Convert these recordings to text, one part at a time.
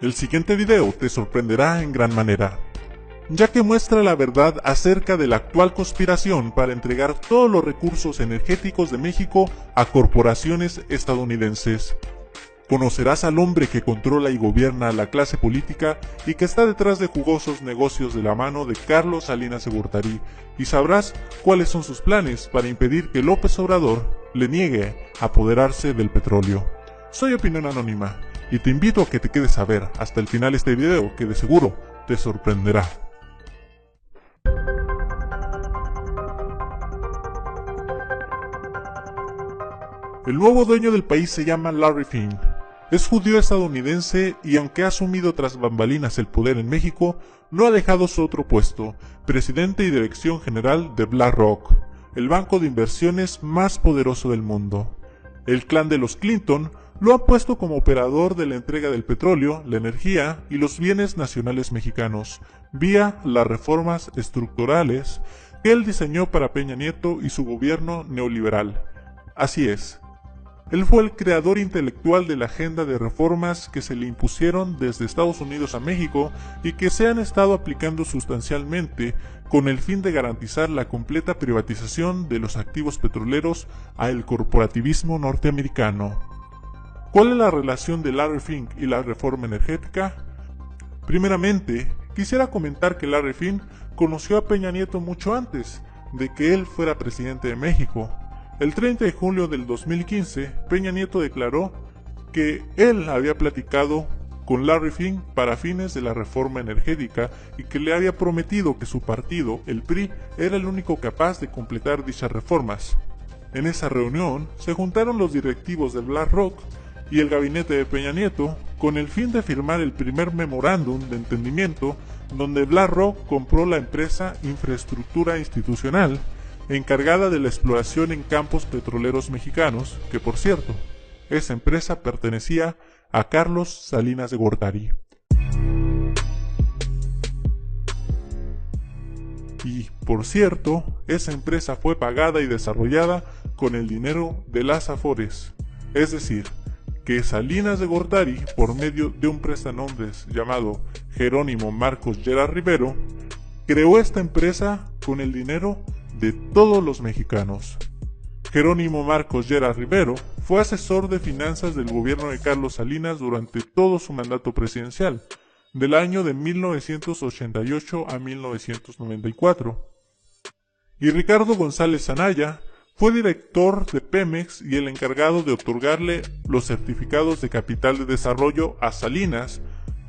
El siguiente video te sorprenderá en gran manera, ya que muestra la verdad acerca de la actual conspiración para entregar todos los recursos energéticos de México a corporaciones estadounidenses. Conocerás al hombre que controla y gobierna a la clase política y que está detrás de jugosos negocios de la mano de Carlos Salinas de Gortari, y sabrás cuáles son sus planes para impedir que López Obrador le niegue apoderarse del petróleo. Soy Opinión Anónima y te invito a que te quedes a ver hasta el final este video, que de seguro te sorprenderá. El nuevo dueño del país se llama Larry Fink. Es judío estadounidense y aunque ha asumido tras bambalinas el poder en México, no ha dejado su otro puesto, presidente y dirección general de BlackRock, el banco de inversiones más poderoso del mundo. El clan de los Clinton lo ha puesto como operador de la entrega del petróleo, la energía y los bienes nacionales mexicanos, vía las reformas estructurales que él diseñó para Peña Nieto y su gobierno neoliberal. Así es. Él fue el creador intelectual de la agenda de reformas que se le impusieron desde Estados Unidos a México y que se han estado aplicando sustancialmente con el fin de garantizar la completa privatización de los activos petroleros al corporativismo norteamericano. ¿Cuál es la relación de Larry Fink y la reforma energética? Primeramente, quisiera comentar que Larry Fink conoció a Peña Nieto mucho antes de que él fuera presidente de México. El 30 de julio del 2015, Peña Nieto declaró que él había platicado con Larry Fink para fines de la reforma energética y que le había prometido que su partido, el PRI, era el único capaz de completar dichas reformas. En esa reunión se juntaron los directivos de BlackRock y el gabinete de Peña Nieto con el fin de firmar el primer memorándum de entendimiento donde BlackRock compró la empresa Infraestructura Institucional, encargada de la exploración en campos petroleros mexicanos, que por cierto, esa empresa pertenecía a Carlos Salinas de Gortari. Y, por cierto, esa empresa fue pagada y desarrollada con el dinero de las Afores, es decir, que Salinas de Gortari, por medio de un prestanombres llamado Jerónimo Marcos Lleras Rivero, creó esta empresa con el dinero de todos los mexicanos. Jerónimo Marcos Lleras Rivero fue asesor de finanzas del gobierno de Carlos Salinas durante todo su mandato presidencial, del año de 1988 a 1994. Y Ricardo González Anaya fue director de Pemex y el encargado de otorgarle los certificados de capital de desarrollo a Salinas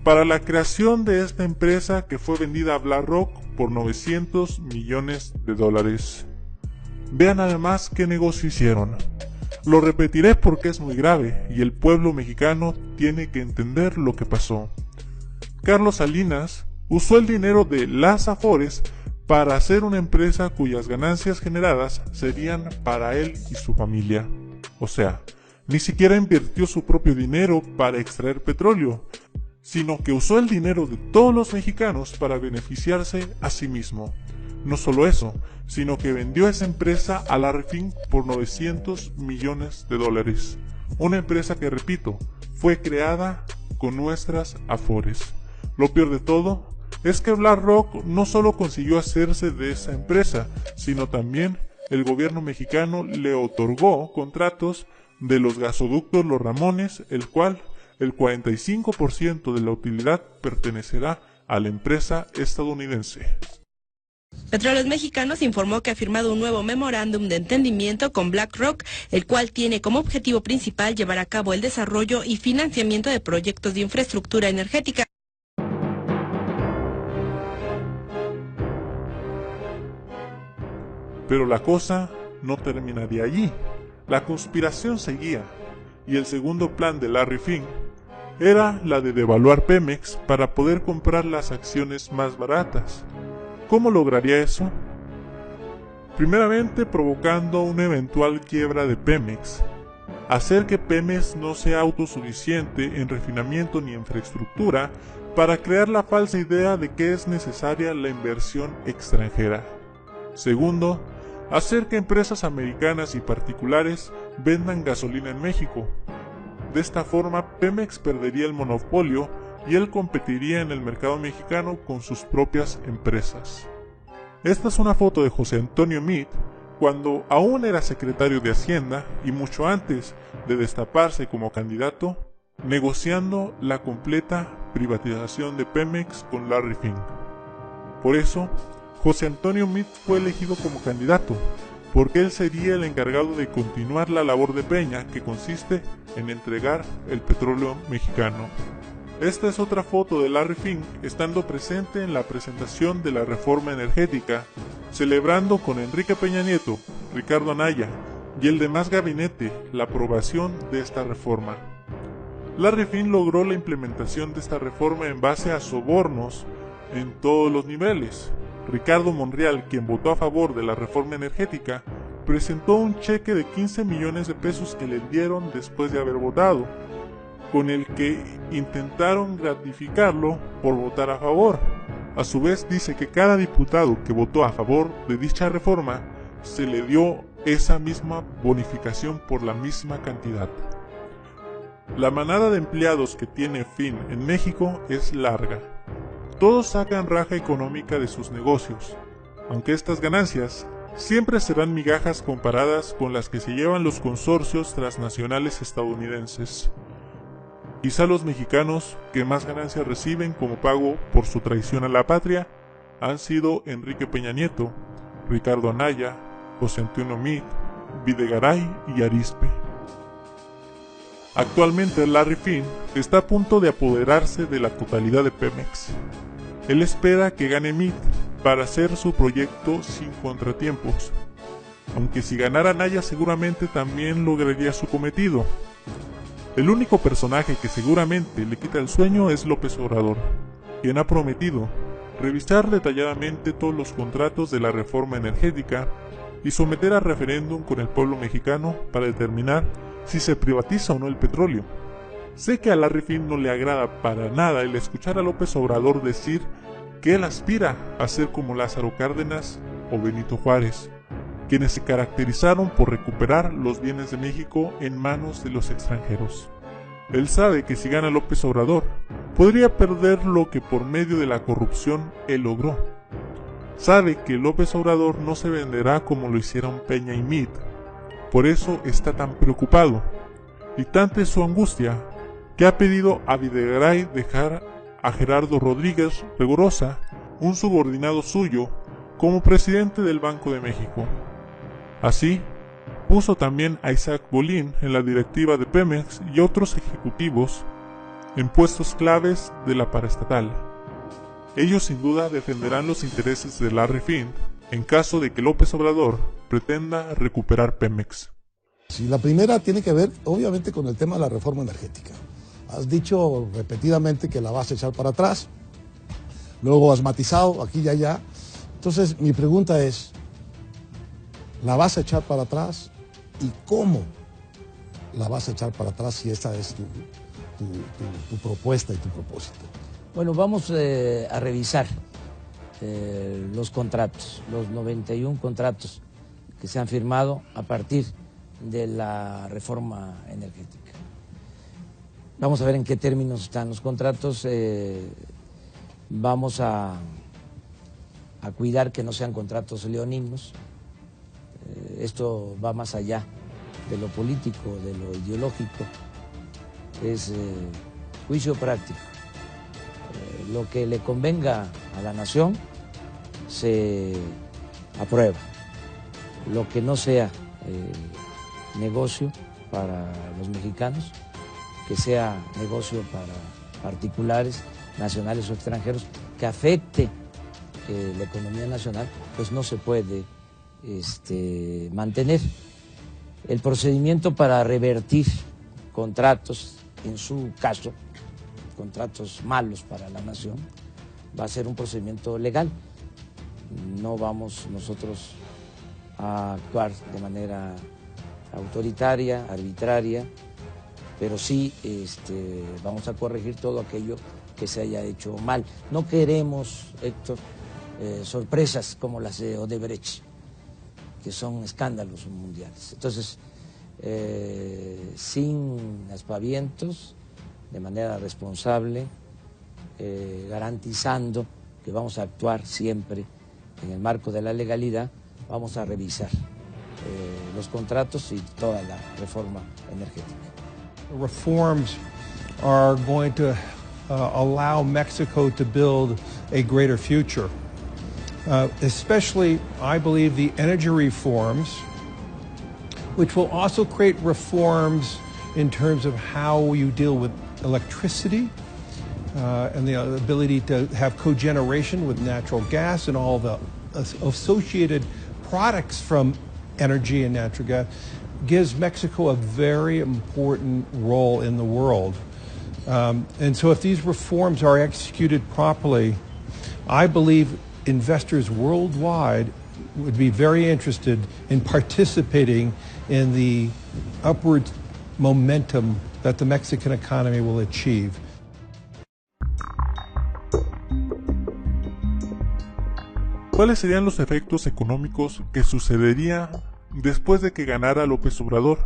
para la creación de esta empresa que fue vendida a BlackRock por $900 millones. Vean además qué negocio hicieron. Lo repetiré porque es muy grave y el pueblo mexicano tiene que entender lo que pasó. Carlos Salinas usó el dinero de las Afores para hacer una empresa cuyas ganancias generadas serían para él y su familia. O sea, ni siquiera invirtió su propio dinero para extraer petróleo, sino que usó el dinero de todos los mexicanos para beneficiarse a sí mismo. No solo eso, sino que vendió esa empresa a Larry Fink por $900 millones. Una empresa que, repito, fue creada con nuestras Afores. Lo peor de todo es que BlackRock no solo consiguió hacerse de esa empresa, sino también el gobierno mexicano le otorgó contratos de los gasoductos Los Ramones, el cual el 45% de la utilidad pertenecerá a la empresa estadounidense. Petróleos Mexicanos informó que ha firmado un nuevo memorándum de entendimiento con BlackRock, el cual tiene como objetivo principal llevar a cabo el desarrollo y financiamiento de proyectos de infraestructura energética. Pero la cosa no terminaría allí. La conspiración seguía, y el segundo plan de Larry Fink era la de devaluar Pemex para poder comprar las acciones más baratas. ¿Cómo lograría eso? Primeramente provocando una eventual quiebra de Pemex, hacer que Pemex no sea autosuficiente en refinamiento ni infraestructura para crear la falsa idea de que es necesaria la inversión extranjera. Segundo, hacer que empresas americanas y particulares vendan gasolina en México. De esta forma, Pemex perdería el monopolio y él competiría en el mercado mexicano con sus propias empresas. Esta es una foto de José Antonio Meade cuando aún era secretario de Hacienda y mucho antes de destaparse como candidato, negociando la completa privatización de Pemex con Larry Fink. Por eso, José Antonio Meade fue elegido como candidato, porque él sería el encargado de continuar la labor de Peña, que consiste en entregar el petróleo mexicano. Esta es otra foto de Larry Fink estando presente en la presentación de la reforma energética, celebrando con Enrique Peña Nieto, Ricardo Anaya y el demás gabinete la aprobación de esta reforma. Larry Fink logró la implementación de esta reforma en base a sobornos en todos los niveles. Ricardo Monreal, quien votó a favor de la reforma energética, presentó un cheque de 15 millones de pesos que le dieron después de haber votado, con el que intentaron gratificarlo por votar a favor. A su vez dice que cada diputado que votó a favor de dicha reforma se le dio esa misma bonificación por la misma cantidad. La manada de empleados que tiene Fink en México es larga. Todos sacan raja económica de sus negocios, aunque estas ganancias siempre serán migajas comparadas con las que se llevan los consorcios transnacionales estadounidenses. Quizá los mexicanos que más ganancias reciben como pago por su traición a la patria han sido Enrique Peña Nieto, Ricardo Anaya, José Antonio Meade, Videgaray y Arizpe. Actualmente Larry Fink está a punto de apoderarse de la totalidad de Pemex. Él espera que gane Meade para hacer su proyecto sin contratiempos, aunque si ganara Anaya seguramente también lograría su cometido. El único personaje que seguramente le quita el sueño es López Obrador, quien ha prometido revisar detalladamente todos los contratos de la reforma energética y someter a referéndum con el pueblo mexicano para determinar si se privatiza o no el petróleo. Sé que a Larry Fink no le agrada para nada el escuchar a López Obrador decir que él aspira a ser como Lázaro Cárdenas o Benito Juárez, quienes se caracterizaron por recuperar los bienes de México en manos de los extranjeros. Él sabe que si gana López Obrador, podría perder lo que por medio de la corrupción él logró. Sabe que López Obrador no se venderá como lo hicieron Peña y Meade, por eso está tan preocupado, y tanta es su angustia, que ha pedido a Videgaray dejar a Gerardo Rodríguez Regosa, un subordinado suyo, como presidente del Banco de México. Así, puso también a Isaac Bolín en la directiva de Pemex y otros ejecutivos en puestos claves de la paraestatal. Ellos sin duda defenderán los intereses de Larry Fink en caso de que López Obrador pretenda recuperar Pemex. Sí, la primera tiene que ver obviamente con el tema de la reforma energética. Has dicho repetidamente que la vas a echar para atrás, luego has matizado aquí y allá. Entonces mi pregunta es, ¿la vas a echar para atrás? ¿Y cómo la vas a echar para atrás si esa es tu propuesta y tu propósito? Bueno, vamos a revisar los contratos, los 91 contratos que se han firmado a partir de la reforma energética. Vamos a ver en qué términos están los contratos, vamos a cuidar que no sean contratos leoninos. Esto va más allá de lo político, de lo ideológico, es juicio práctico. Lo que le convenga a la nación se aprueba. Lo que no sea negocio para los mexicanos, que sea negocio para particulares, nacionales o extranjeros, que afecte la economía nacional, pues no se puede mantener. El procedimiento para revertir contratos, en su caso, contratos malos para la nación, va a ser un procedimiento legal. No vamos nosotros a actuar de manera autoritaria, arbitraria, pero sí vamos a corregir todo aquello que se haya hecho mal. No queremos, Héctor, sorpresas como las de Odebrecht, que son escándalos mundiales. Entonces, sin aspavientos, de manera responsable, garantizando que vamos a actuar siempre en el marco de la legalidad, vamos a revisar los contratos y toda la reforma energética. Reforms are going to allow Mexico to build a greater future. Especially, I believe, the energy reforms, which will also create reforms in terms of how you deal with electricity and the ability to have cogeneration with natural gas and all the associated products from energy and natural gas, gives Mexico a very important role in the world. And so if these reforms are executed properly, I believe investors worldwide would be very interested in participating in the upward momentum that the Mexican economy will achieve. ¿Cuáles serían los efectos económicos que sucedería después de que ganara López Obrador?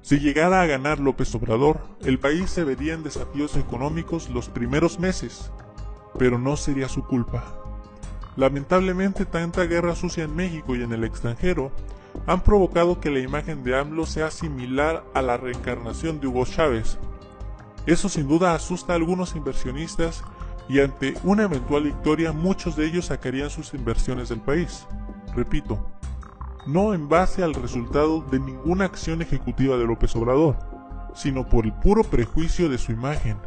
Si llegara a ganar López Obrador, el país se vería en desafíos económicos los primeros meses, pero no sería su culpa. Lamentablemente, tanta guerra sucia en México y en el extranjero han provocado que la imagen de AMLO sea similar a la reencarnación de Hugo Chávez. Eso sin duda asusta a algunos inversionistas y ante una eventual victoria muchos de ellos sacarían sus inversiones del país. Repito, no en base al resultado de ninguna acción ejecutiva de López Obrador, sino por el puro prejuicio de su imagen.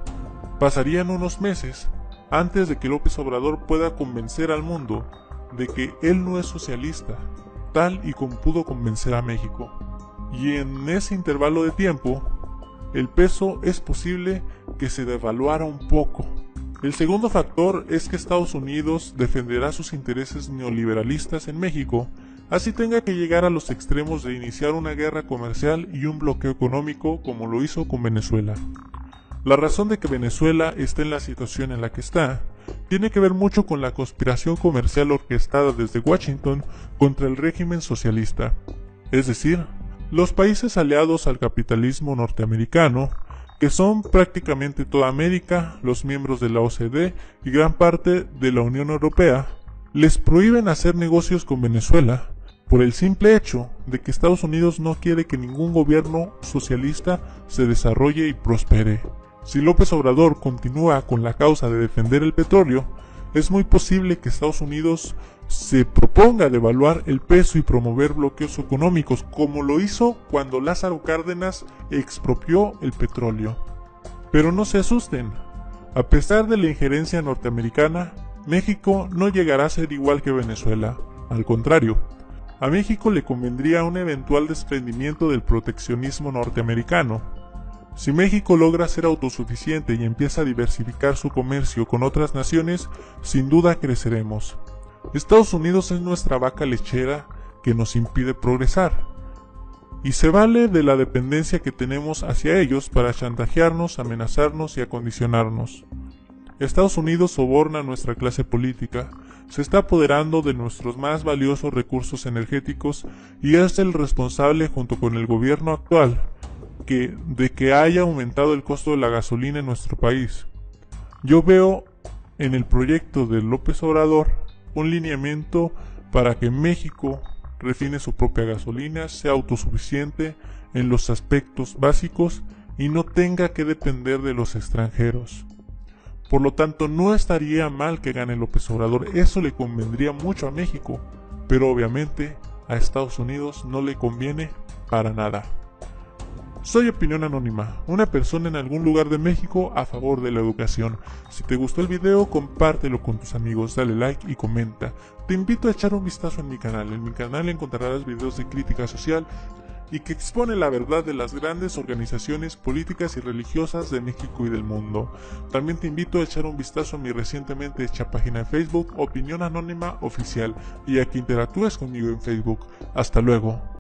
Pasarían unos meses antes de que López Obrador pueda convencer al mundo de que él no es socialista, tal y como pudo convencer a México. Y en ese intervalo de tiempo, el peso es posible que se devaluara un poco. El segundo factor es que Estados Unidos defenderá sus intereses neoliberalistas en México, así tenga que llegar a los extremos de iniciar una guerra comercial y un bloqueo económico como lo hizo con Venezuela. La razón de que Venezuela esté en la situación en la que está tiene que ver mucho con la conspiración comercial orquestada desde Washington contra el régimen socialista, es decir, los países aliados al capitalismo norteamericano, que son prácticamente toda América, los miembros de la OCDE y gran parte de la Unión Europea, les prohíben hacer negocios con Venezuela por el simple hecho de que Estados Unidos no quiere que ningún gobierno socialista se desarrolle y prospere. Si López Obrador continúa con la causa de defender el petróleo, es muy posible que Estados Unidos se proponga devaluar el peso y promover bloqueos económicos, como lo hizo cuando Lázaro Cárdenas expropió el petróleo. Pero no se asusten, a pesar de la injerencia norteamericana, México no llegará a ser igual que Venezuela, al contrario. A México le convendría un eventual desprendimiento del proteccionismo norteamericano. Si México logra ser autosuficiente y empieza a diversificar su comercio con otras naciones, sin duda creceremos. Estados Unidos es nuestra vaca lechera que nos impide progresar, y se vale de la dependencia que tenemos hacia ellos para chantajearnos, amenazarnos y acondicionarnos. Estados Unidos soborna a nuestra clase política, se está apoderando de nuestros más valiosos recursos energéticos y es el responsable junto con el gobierno actual de que haya aumentado el costo de la gasolina en nuestro país. Yo veo en el proyecto de López Obrador un lineamiento para que México refine su propia gasolina, sea autosuficiente en los aspectos básicos y no tenga que depender de los extranjeros. Por lo tanto, no estaría mal que gane López Obrador, eso le convendría mucho a México, pero obviamente a Estados Unidos no le conviene para nada. Soy Opinión Anónima, una persona en algún lugar de México a favor de la educación. Si te gustó el video, compártelo con tus amigos, dale like y comenta. Te invito a echar un vistazo en mi canal. En mi canal encontrarás videos de crítica social y que expone la verdad de las grandes organizaciones políticas y religiosas de México y del mundo. También te invito a echar un vistazo a mi recientemente hecha página de Facebook, Opinión Anónima Oficial, y a que interactúes conmigo en Facebook. Hasta luego.